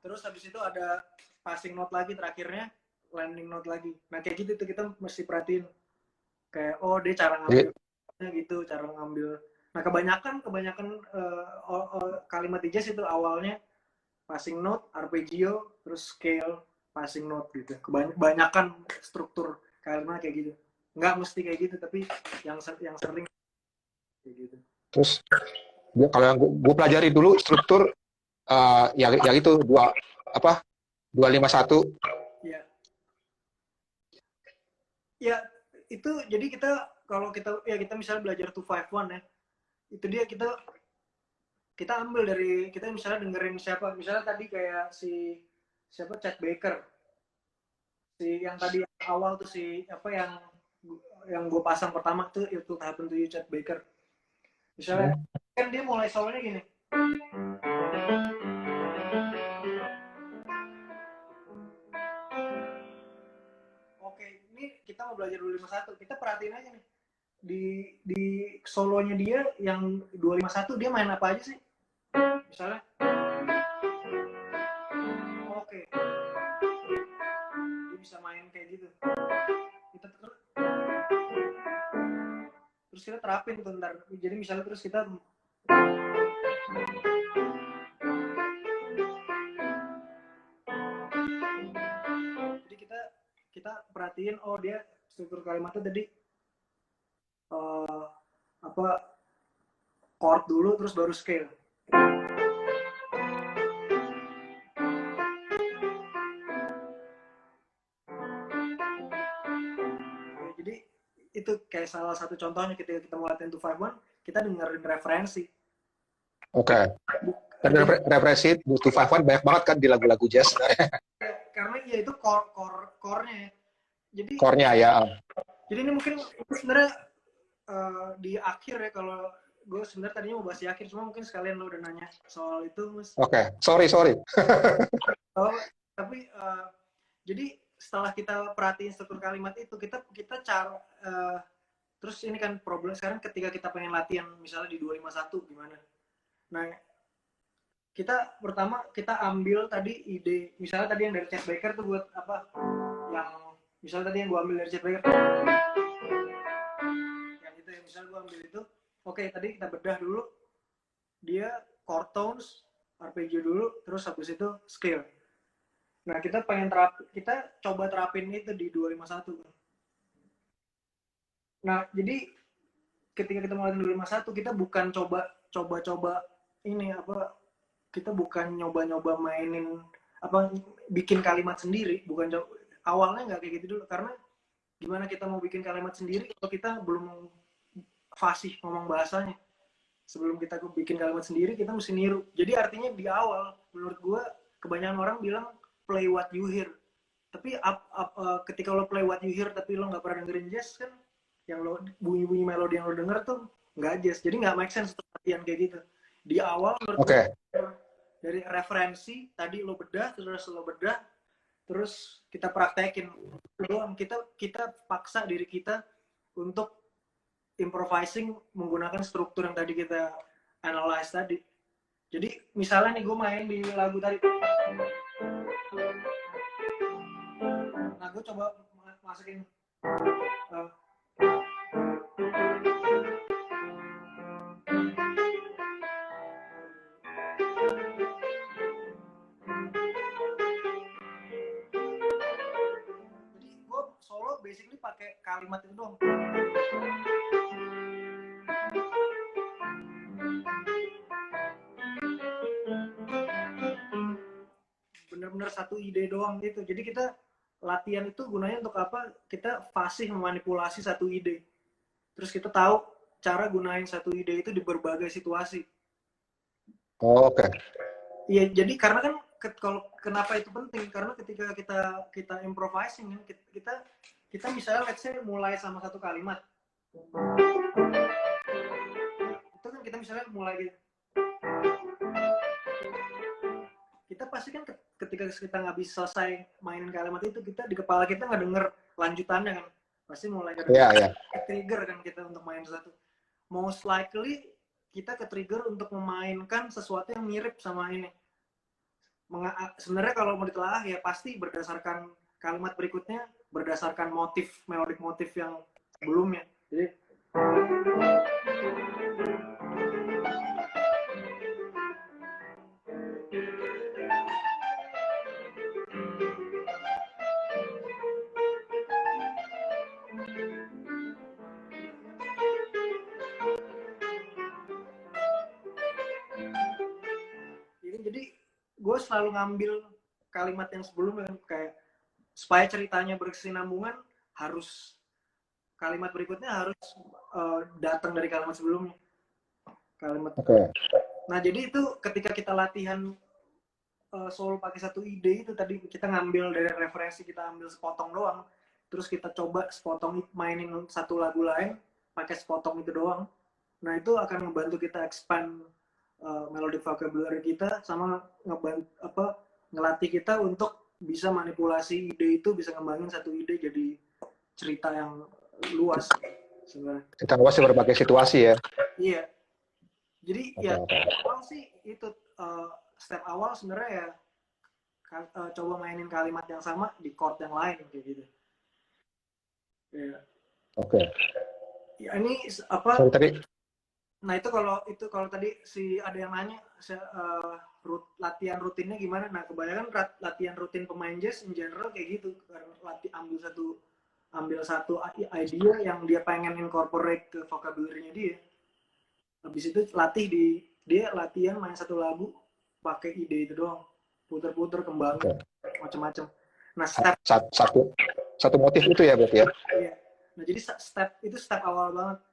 Terus habis itu ada passing note lagi, terakhirnya landing note lagi. Nah kayak gitu tuh kita mesti perhatiin. Kayak dia cara ngambilnya gitu, cara ngambil. Nah kebanyakan kalimat di jazz itu awalnya passing note, arpeggio, terus scale, passing note gitu. Kebanyakan struktur kalimat kayak gitu. Nggak mesti kayak gitu, tapi yang sering kayak gitu. Terus kalau yang gue pelajari dulu struktur yang itu 251. Iya. Ya, itu jadi kalau kita misalnya belajar 251 ya. Itu dia kita ambil dari, kita misalnya dengerin siapa, misalnya tadi kayak siapa Chet Baker, yang tadi awal tuh apa yang gue pasang pertama tuh itu Happen to You Chet Baker. Misalnya kan dia mulai solonya gini. Oke, ini kita mau belajar 251. Kita perhatiin aja nih. Di solonya dia yang 251 dia main apa aja sih? Misalnya dia bisa main kayak gitu. Terus kita terapin tuh ntar. Jadi misalnya terus kita perhatiin dia struktur kalimatnya tadi chord dulu terus baru scale. Jadi itu kayak salah satu contohnya ketika kita mau latihan 251, kita dengerin referensi. Oke. Dan referensi 251 banyak banget kan di lagu-lagu jazz. Karena ya itu core-nya. Jadi core-nya ya. Jadi ini mungkin sebenarnya di akhir ya, kalau gue sebenarnya tadinya mau bahas di akhir, cuma mungkin sekalian lo udah nanya soal itu, Mas. Oke. Sorry. Tapi jadi setelah kita perhatiin struktur kalimat itu, kita cara terus ini kan problem sekarang ketika kita pengen latihan misalnya di 251 gimana. Nah, pertama kita ambil tadi ide, misalnya tadi yang dari Chet Baker tuh buat apa? Yang misalnya tadi yang gue ambil dari Chet Baker. Yang itu yang misalnya gue ambil itu. Oke, tadi kita bedah dulu. Dia chord tones, arpeggio dulu, terus habis itu scale. Nah, kita coba terapin itu di 251. Nah, jadi ketika kita mulai 251, kita bukan coba ini apa, kita bukan nyoba-nyoba mainin apa, bikin kalimat sendiri, bukan awalnya nggak kayak gitu dulu, karena gimana kita mau bikin kalimat sendiri kalau kita belum fasih ngomong bahasanya. Sebelum kita bikin kalimat sendiri, kita mesti niru. Jadi artinya di awal, menurut gue, kebanyakan orang bilang play what you hear. Tapi ketika lo play what you hear tapi lo nggak pernah dengerin jazz kan, yang lo bunyi-bunyi melodi yang lo denger tuh nggak jazz. Jadi nggak make sense untuk latihan kayak gitu. Di awal menurut gue, dari referensi tadi lo bedah, terus kita praktekin doang. Kita paksa diri kita untuk improvising menggunakan struktur yang tadi kita analyze tadi. Jadi misalnya nih gue main di lagu tadi, nah gue coba masukin jadi gue solo basically pakai kalimat itu doang. Bener-bener satu ide doang gitu. Jadi kita latihan itu gunanya untuk apa? Kita fasih memanipulasi satu ide. Terus kita tahu cara gunain satu ide itu di berbagai situasi. Oke. Iya, jadi karena kan kalau kenapa itu penting? Karena ketika kita improvising, kita misalnya let's say mulai sama satu kalimat. Itu kan kita misalnya mulai gitu. Kita pasti kan ketika kita nggak bisa selesai mainin kalimat itu, kita di kepala kita nggak denger lanjutannya kan, pasti mulai trigger kan kita untuk main satu. Most likely kita ke trigger untuk memainkan sesuatu yang mirip sama ini. Sebenarnya kalau mau ditelaah ya pasti berdasarkan kalimat berikutnya, berdasarkan melodic motif yang sebelumnya. Jadi gue selalu ngambil kalimat yang sebelumnya, kayak supaya ceritanya berkesinambungan, harus kalimat berikutnya harus datang dari kalimat sebelumnya. Nah, jadi itu ketika kita latihan solo pakai satu ide itu tadi, kita ngambil dari referensi, kita ambil sepotong doang, terus kita coba sepotong mainin satu lagu lain pakai sepotong itu doang. Nah, itu akan membantu kita expand melodic vocabulary kita, sama ngelatih kita untuk bisa manipulasi ide itu, bisa ngembangin satu ide jadi cerita yang luas sebenarnya. Cerita luas berbagai situasi ya. Iya. Jadi ya awal sih itu step awal sebenarnya ya coba mainin kalimat yang sama di chord yang lain kayak gitu. Ya. Oke. Ya ini apa? Sorry, tadi. Nah itu kalau tadi ada yang nanya latihan rutinnya gimana? Nah kebanyakan latihan rutin pemain jazz in general kayak gitu, karena ambil satu idea yang dia pengen incorporate ke vocabulary-nya dia. Habis itu dia latihan main satu lagu pakai ide itu doang, puter-puter kembangin macam-macam. Nah satu motif itu ya berarti ya. Iya. Nah jadi step awal banget.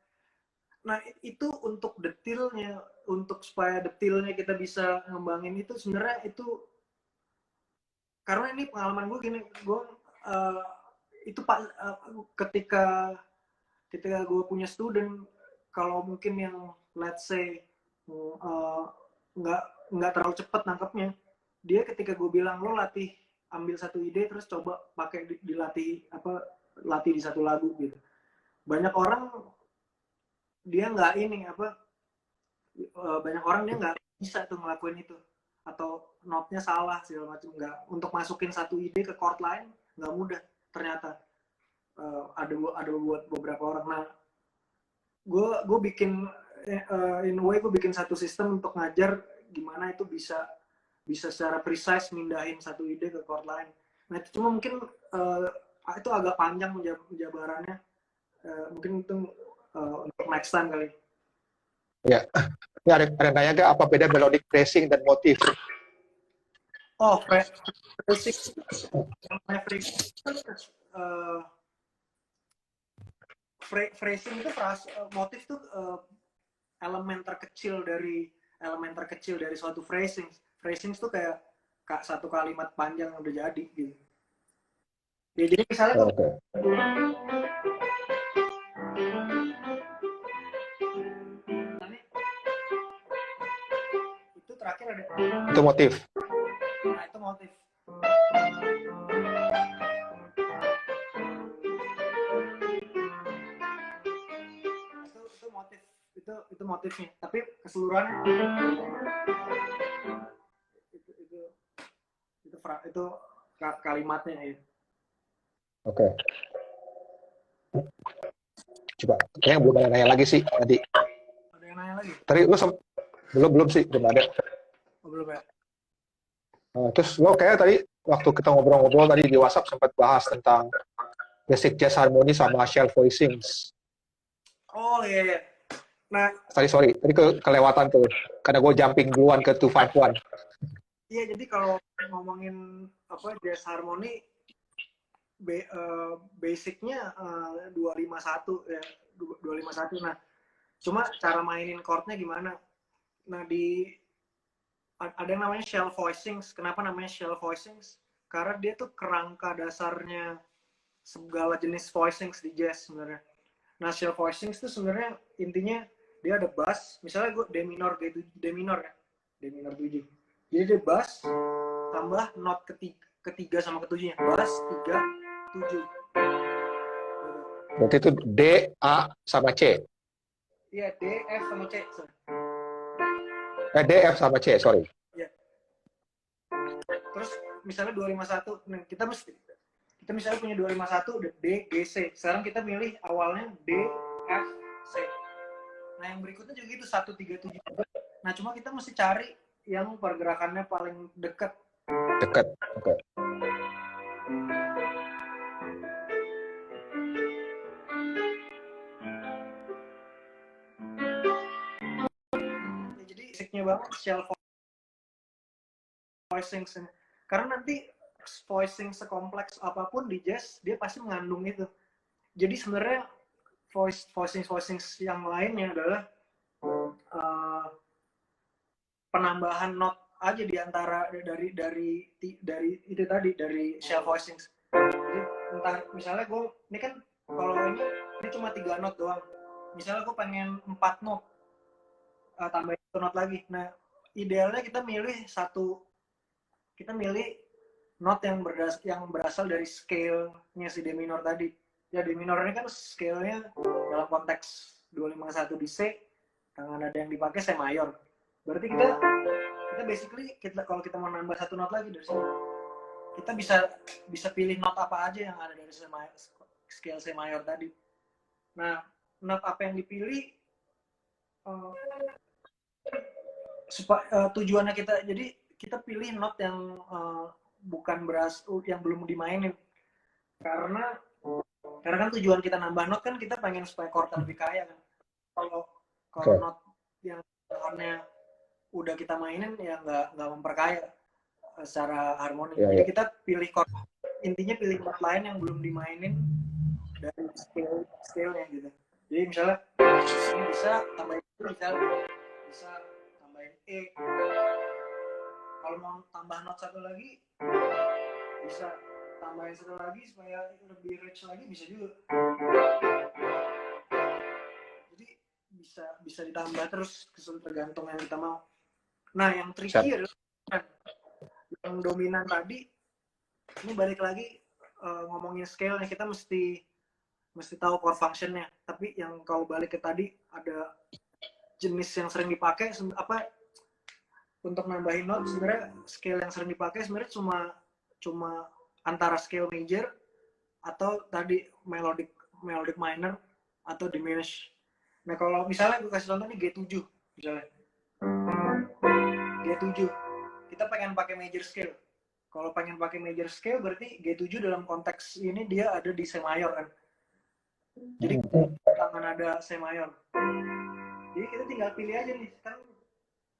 Nah itu untuk detailnya, untuk supaya detailnya kita bisa ngembangin itu, sebenarnya itu karena ini pengalaman gue gini, gue itu ketika gue punya student, kalau mungkin yang let's say nggak terlalu cepat nangkepnya, dia ketika gue bilang lo ambil satu ide terus coba pakai latih di satu lagu gitu, banyak orang dia nggak banyak orang dia nggak bisa tuh ngelakuin itu, atau notnya salah segala macam, nggak, untuk masukin satu ide ke chord lain nggak mudah ternyata. Ada buat beberapa orang. Nah gue bikin in a way gue bikin satu sistem untuk ngajar gimana itu bisa bisa secara precise mindahin satu ide ke chord lain. Nah itu cuma mungkin itu agak panjang penjabarannya. Mungkin itu untuk next time kali. Ya, ini ada yang nanya nggak apa beda melodic phrasing dan motif? Oh, phrasing, yang namanya phrasing itu motif itu elemen terkecil dari suatu phrasing. Phrasing itu kayak satu kalimat panjang yang udah jadi gitu. Ya, jadi misalnya itu terakhir ada itu motif. Nah, itu motif. Itu motif. Itu motifnya. Tapi keseluruhannya itu kalimatnya ya. Oke. Coba, kayaknya belum ada nanya lagi sih tadi. Ada yang nanya lagi? Tadi lu belum sih, belum ada. Oh, belum ya. Terus lo kayak tadi waktu kita ngobrol-ngobrol tadi di WhatsApp sempat bahas tentang basic jazz harmony sama shell voicings. Oh iya. Nah, tadi kelewatan tuh karena gue jumping duluan ke 251. Iya, jadi kalau ngomongin jazz harmony basicnya 251 ya, 251. Nah, cuma cara mainin chordnya gimana? Nah, ada yang namanya shell voicings. Kenapa namanya shell voicings? Karena dia tuh kerangka dasarnya segala jenis voicings di jazz sebenarnya. Nah, shell voicings itu sebenarnya intinya dia ada bass, misalnya gue D minor gitu, D minor 7. Jadi dia bass tambah not ketiga sama ketujuhnya. Bass 3 7. Berarti itu D, A sama C. Iya, D, F sama C. D, F sama C, sorry. Iya. Terus misalnya 251, nah kita misalnya punya 251 D, G, C. Sekarang kita milih awalnya D, F, C. Nah, yang berikutnya juga gitu 1 3 7. Nah, cuma kita mesti cari yang pergerakannya paling dekat. Oke. Jadi basicnya banget shell voicing. Karena nanti voicing sekompleks apapun di jazz dia pasti mengandung itu. Jadi sebenarnya voicing yang lainnya adalah penambahan not aja di antara dari itu tadi, dari shell voicing. Jadi entah misalnya gue ini kan kalau ini cuma 3 not doang. Misalnya gue pengen 4 not, tambahin 1 not lagi. Nah, idealnya kita milih not yang berasal dari scale-nya si D minor tadi. Ya, D minor ini kan scale-nya dalam konteks 251 di C, tangan ada yang dipakai C mayor. Berarti kita basically kalau kita mau nambah 1 not lagi dari sini, kita bisa pilih not apa aja yang ada dari scale C mayor tadi. Nah, not apa yang dipilih tujuannya jadi kita pilih not yang bukan yang belum dimainin, karena kan tujuan kita nambah not kan kita pengen supaya chord lebih kaya kan. Kalau not yang chordnya udah kita mainin ya nggak memperkaya secara harmoni. Jadi kita pilih chord, intinya pilih not lain yang belum dimainin dari scale-nya gitu. Jadi misalnya ini bisa tambahin bisa tambahin E. Kalau mau tambah not satu lagi bisa tambahin satu lagi supaya lebih rich lagi, bisa juga. Jadi bisa ditambah terus tergantung yang kita mau. Nah, yang tricky adalah yang dominan tadi. Ini balik lagi ngomongin scale-nya, kita mesti tahu chord function-nya. Tapi yang kalau balik ke tadi, ada jenis yang sering dipakai untuk nambahin note. Sebenarnya scale yang sering dipakai sebenarnya cuma antara scale major atau tadi melodic minor atau diminished. Nah, kalau misalnya gue kasih contoh nih G7 misalnya. G7 kita pengen pakai major scale. Kalau pengen pakai major scale berarti G7 dalam konteks ini dia ada di C mayor kan. Jadi tangan ada C mayor. Jadi kita tinggal pilih aja nih kan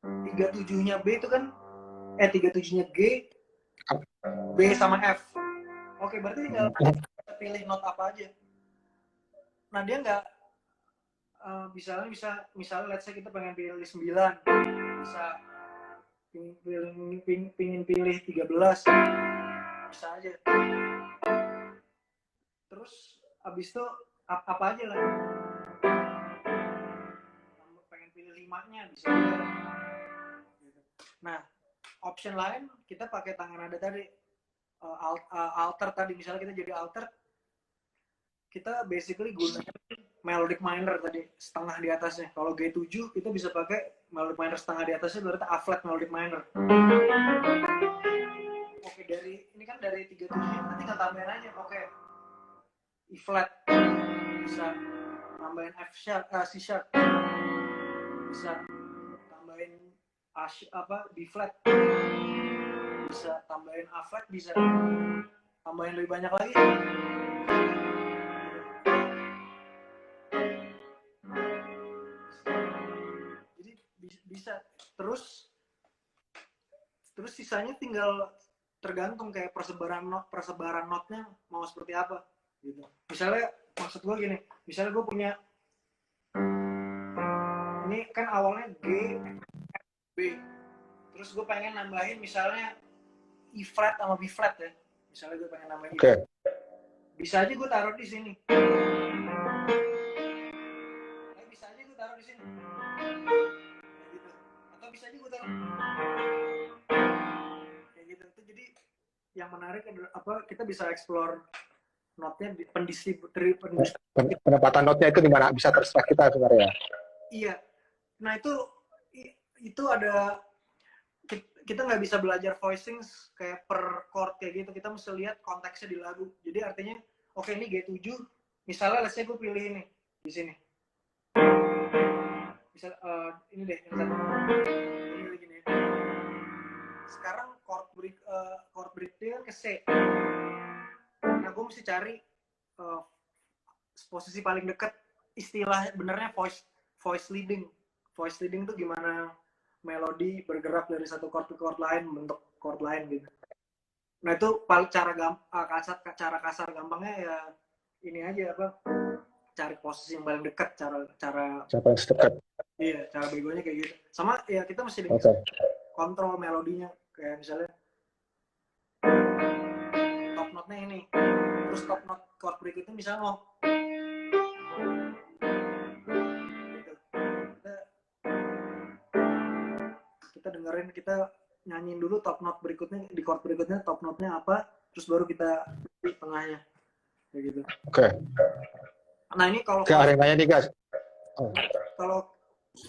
37-nya B itu kan 37-nya G, B sama F. Oke, berarti tinggal pilih not apa aja. Nah, dia nggak misalnya let's say kita pengen pilih 9, bisa pingin pilih 13, bisa aja. Terus abis itu apa aja lah. Pengen pilih 5-nya bisa juga. Nah, option lain kita pakai tangan nada tadi, alter tadi, misalnya kita jadi alter, kita basically gunakan melodic minor tadi setengah di atasnya. Kalau G7 kita bisa pakai melodic minor setengah di atasnya, berarti A flat melodic minor. Oke, dari ini kan dari 37 kita tinggal tambahin aja. Oke, E flat bisa tambahin F sharp, C sharp bisa tambahin B flat, bisa tambahin A flat, bisa tambahin lebih banyak lagi. Jadi bisa terus sisanya tinggal tergantung kayak persebaran notnya mau seperti apa gitu. Misalnya maksud gue gini, misalnya gue punya ini kan awalnya G, B, terus gue pengen nambahin misalnya E flat sama B flat ya, misalnya gue pengen nambahin Oke. Bisa aja gue taruh di sini, bisa aja gue taruh di sini gitu. Atau bisa aja gue taruh kayak gitu. Itu jadi yang menarik adalah kita bisa explore notnya di penempatan notnya itu di mana bisa terserah kita sebenarnya. Iya. Nah itu ada, kita nggak bisa belajar voicing kayak per chord kayak gitu. Kita mesti lihat konteksnya di lagu. Jadi artinya oke, ini G7, misalnya let's say gue pilih ini di sini. Misal ini deh, ini gini. Sekarang chord break dia kan ke C. Nah, gue mesti cari posisi paling dekat, istilah benernya voice leading. Voice leading itu gimana melodi bergerak dari satu chord ke chord lain, membentuk chord lain gitu. Nah, itu cara kasar gampangnya ya ini aja cari posisi yang paling dekat, cara paling dekat. Iya, cara begonya kayak gitu. Sama ya kita mesti kontrol melodinya, kayak misalnya top note-nya ini, terus top note chord berikutnya misalnya mau kita dengerin, kita nyanyiin dulu top note berikutnya, di chord berikutnya top note-nya apa, terus baru kita di tengahnya kayak gitu. Oke. Nah, ini kalau arenanya nih guys. Kalau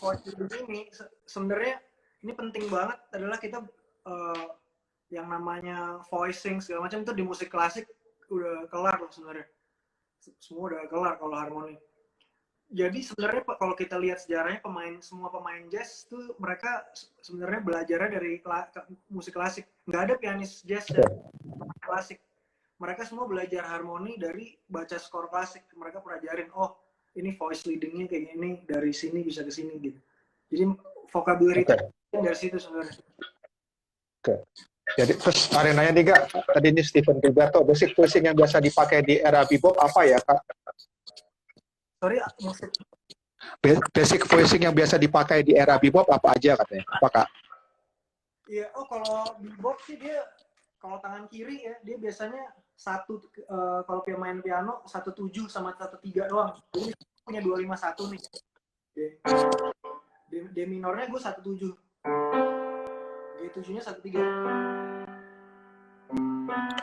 voice ini sebenarnya ini penting banget adalah kita yang namanya voicing segala macam itu di musik klasik udah kelar loh sebenarnya. Semua udah kelar kalau harmoni. Jadi sebenarnya kalau kita lihat sejarahnya semua pemain jazz tuh mereka sebenarnya belajarnya dari musik klasik. Nggak ada pianis jazz dan klasik. Mereka semua belajar harmoni dari baca skor klasik. Mereka pelajarin, oh ini voice leadingnya kayak gini, dari sini bisa ke sini gitu. Jadi vocabulary dari situ sebenarnya. Oke. Jadi terus arenanya nih Kak, tadi ini Stephen Gilberto, basic voicing yang biasa dipakai di era bebop apa ya Kak? Sorry, musik. Basic voicing yang biasa dipakai di era bebop apa aja katanya? Apa Kak? Iya, kalau bebop sih dia kalau tangan kiri ya dia biasanya kalau main piano 17 sama 13 doang. Jadi punya 251 nih. D minornya gue 17. G7-nya 13.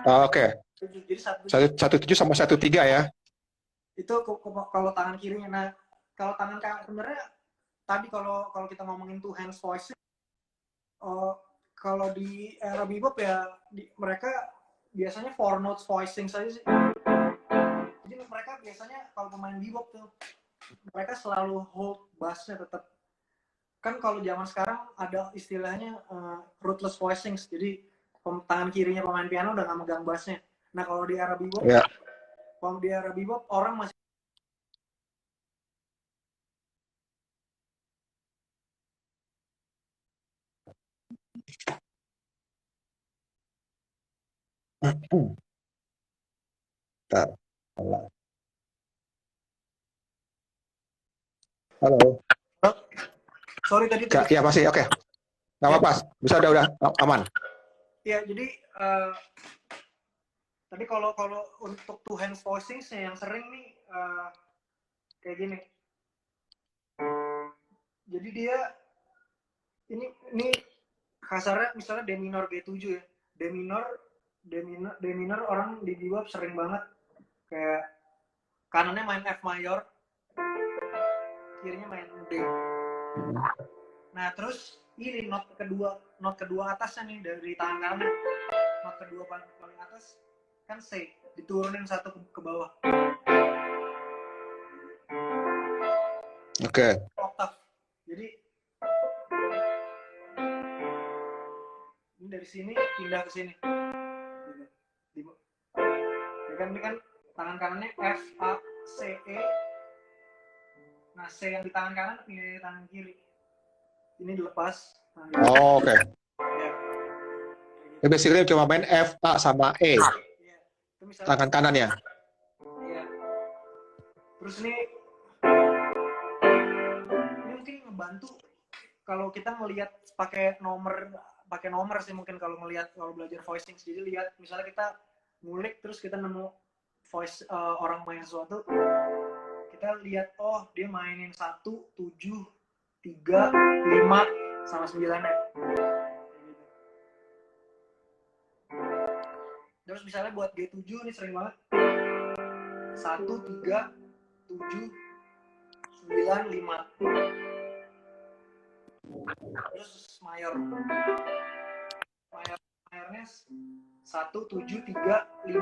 Oke. Jadi 17 sama 13 ya. Itu kalau tangan kirinya. Nah, kalau tangan kanan sebenarnya tadi kalau kita ngomongin two hands voice, kalau di era bebop ya mereka biasanya four notes voicing saja sih. Jadi mereka biasanya kalau pemain bebop tuh mereka selalu hold bassnya tetap kan kalau zaman sekarang ada istilahnya rootless voicings, jadi tangan kirinya pemain piano udah nggak megang bassnya. Nah kalau di era bebop, Ya. Orang masih Bentar. Halo. sorry tadi Ya masih oke. Nggak apa-apa. Bisa udah aman. ya. Jadi tapi kalau untuk two hands voicing yang sering nih kayak gini. Jadi dia ini kasarnya misalnya D minor G7 ya. D minor orang di bebop sering banget kayak kanannya main F mayor, kirinya main D. Nah, terus ini not kedua atasnya nih dari tangan kanan. Not kedua paling atas kan C, diturunin satu ke bawah. Oke. Oktav. Jadi ini dari sini pindah ke sini. Gitu. Ini kan tangan kanannya F A C E. Nah, C yang di tangan kanan pindah di tangan kiri. Ini dilepas. Oh, oke. Ya. Ini basically cuma main F, A, sama E. Ya. Itu misalnya, tangan kanannya. Iya. Terus ini mungkin ngebantu kalau kita ngelihat pakai nomor sih mungkin kalau belajar voicing. Jadi lihat misalnya kita ngulik terus kita nemu voice orang main sesuatu, kita lihat oh dia mainin 1, 7, 3, 5 sama 9 ya. Terus misalnya buat G7 ini sering banget 1, 3, 7, 9, 5. Terus mayornya 1, 7, 3, 5, 9.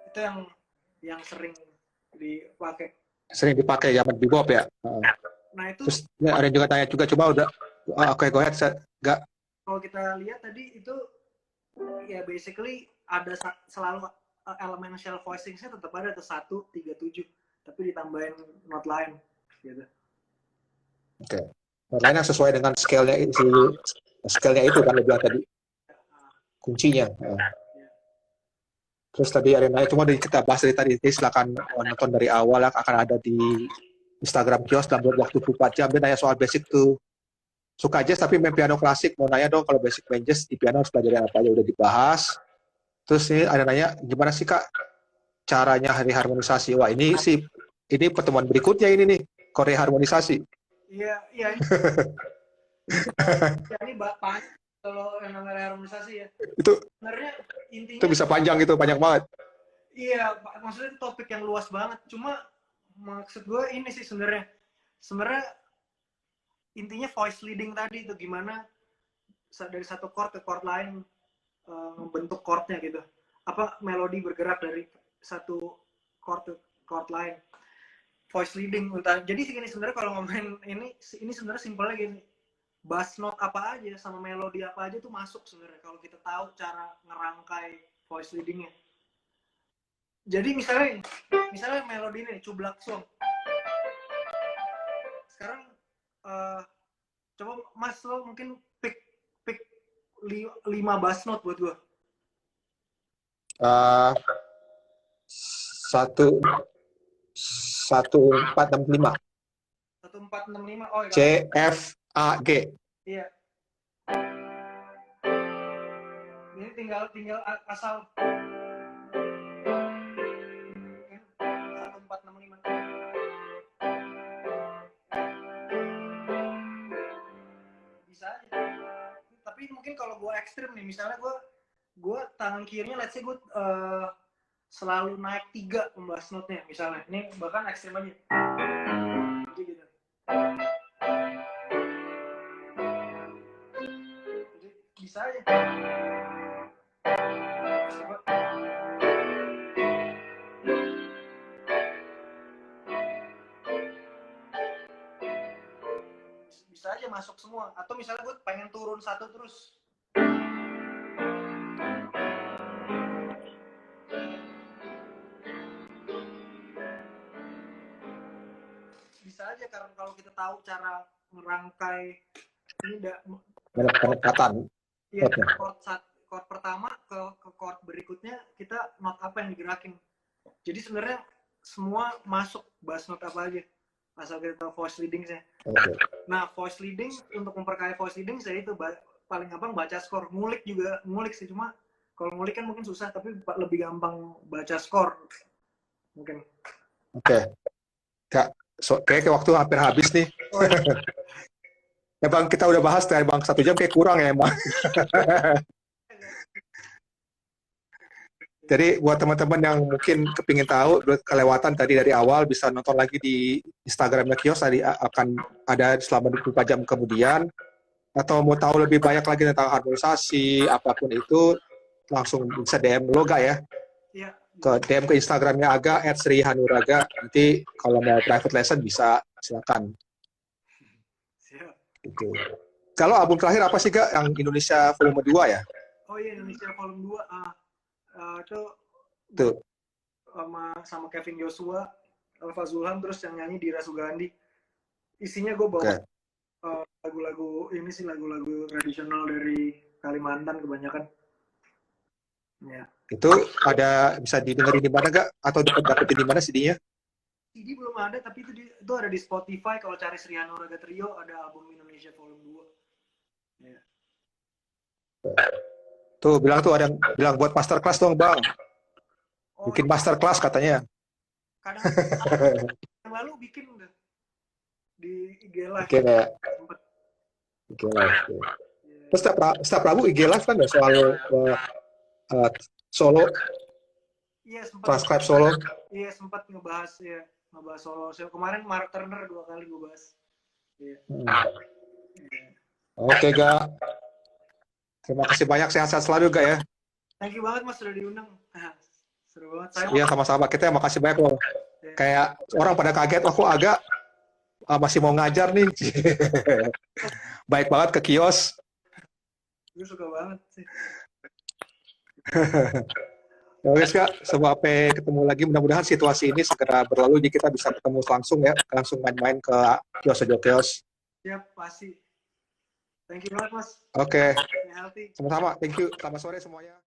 Itu yang sering dipakai. Sering dipakai zaman bebop ya. Nah itu. Terus ada yang juga tanya juga, coba udah. Oke, go ahead. Enggak. Kalau kita lihat tadi itu ya basically ada selalu elemen shell voicing-nya tetap ada tuh 1, 3, 7, tapi ditambahin not line gitu. Oke. Not line yang sesuai dengan scale-nya itu kan lebih tadi. Kuncinya. Terus tadi ada nanya, cuma kita bahas dari tadi, silakan nonton dari awal, akan ada di Instagram Kios dalam waktu 24 jam. Dia nanya soal basic tuh. Suka jazz tapi main piano klasik, mau nanya dong kalau basic main jazz di piano harus belajar apa aja, udah dibahas. Terus ini ada nanya, gimana sih Kak caranya harmonisasi? Wah ini pertemuan berikutnya ini nih, Korea harmonisasi. Iya. Ini Bapak kalau yang namanya harmonisasi ya. Itu sebenarnya intinya itu bisa panjang banget. Iya, maksudnya itu topik yang luas banget. Cuma maksud gue ini sih sebenarnya intinya voice leading tadi itu gimana dari satu chord ke chord lain membentuk chordnya gitu. Apa melodi bergerak dari satu chord ke chord lain. Voice leading entah. Jadi gini sebenarnya kalau ngomongin ini sebenarnya simpelnya gini. Bass note apa aja sama melodi apa aja tuh masuk sebenarnya kalau kita tahu cara ngerangkai voice leadingnya. Jadi misalnya melodi ini cublak song. Sekarang coba Mas lo mungkin pick 5 bass note buat gue. 1465. 1465. Oh, C F A G. Iya. Ini tinggal asal 1465. Bisa aja. Tapi mungkin kalau gue ekstrim nih, misalnya gue tangan kirinya let's say gue selalu naik 3 bass note-nya misalnya. Ini bahkan ekstrim aja. Jadi gitu. Jadi bisa aja. masuk semua. Atau misalnya gue pengen turun satu terus. Bisa aja karena kalau kita tahu cara merangkai ini Pendekatan. Iya, chord pertama ke chord berikutnya kita not apa yang digerakin. Jadi sebenarnya semua masuk bass note apa aja asal kita tahu voice leading saya. Okay. Nah voice leading untuk memperkaya voice leading saya itu paling gampang baca skor, ngulik sih, cuma kalau ngulik kan mungkin susah tapi lebih gampang baca skor mungkin. Oke. Kak, kayak waktu hampir habis nih. Oh, ya Bang, kita udah bahas dari Bang 1 jam kayak kurang ya Bang. Jadi buat teman-teman yang mungkin kepingin tahu, kelewatan tadi dari awal, bisa nonton lagi di Instagramnya Kios, tadi akan ada selama 24 jam kemudian. Atau mau tahu lebih banyak lagi tentang harmonisasi, apapun itu, langsung bisa DM Loga ya. Iya. DM ke Instagramnya Aga, @srihanuraga. Nanti kalau mau private lesson bisa, silakan. Siap. Gitu. Kalau album terakhir apa sih Kak? Yang Indonesia Volume 2 ya? Oh iya, Indonesia Volume 2. Itu Tuh. sama Kevin Joshua, Alfa Zulham, terus yang nyanyi Dira Sugandi. Isinya gue bawa lagu-lagu ini sih, lagu-lagu tradisional dari Kalimantan kebanyakan. Ya. Itu ada bisa didengerin di mana Kak? Atau dapetin di mana CD-nya? CD belum ada, tapi itu ada di Spotify. Kalau cari Sri Hanuraga Trio ada album Indonesia Volume 2. Ya. Tuh bilang buat masterclass dong Bang. Bikin masterclass katanya. Kadang yang lalu bikin udah di IG Live. Bikin ya. IG Live. Yeah. Terus setiap Rabu IG Live kan ya soal solo. Iya sempat. Transcribe solo. Iya sempat ngebahas solo. Kemarin Mark Turner 2 kali gue bahas. Iya. Oke Kak. Terima kasih banyak, sehat-sehat selalu Kak ya. Thank you banget Mas sudah diundang. Seru banget. Iya sama-sama, kita makasih banyak loh. Yeah. Kayak orang pada kaget, kok Aga masih mau ngajar nih. Baik banget ke Kios. Gue suka banget sih. Oke Kak, sampai ketemu lagi. Mudah-mudahan situasi ini segera berlalu, jadi kita bisa ketemu langsung ya, langsung main-main ke Kios. Siap, pasti. Thank you banget Mas. Oke. Sama-sama, thank you. Selamat sore semuanya.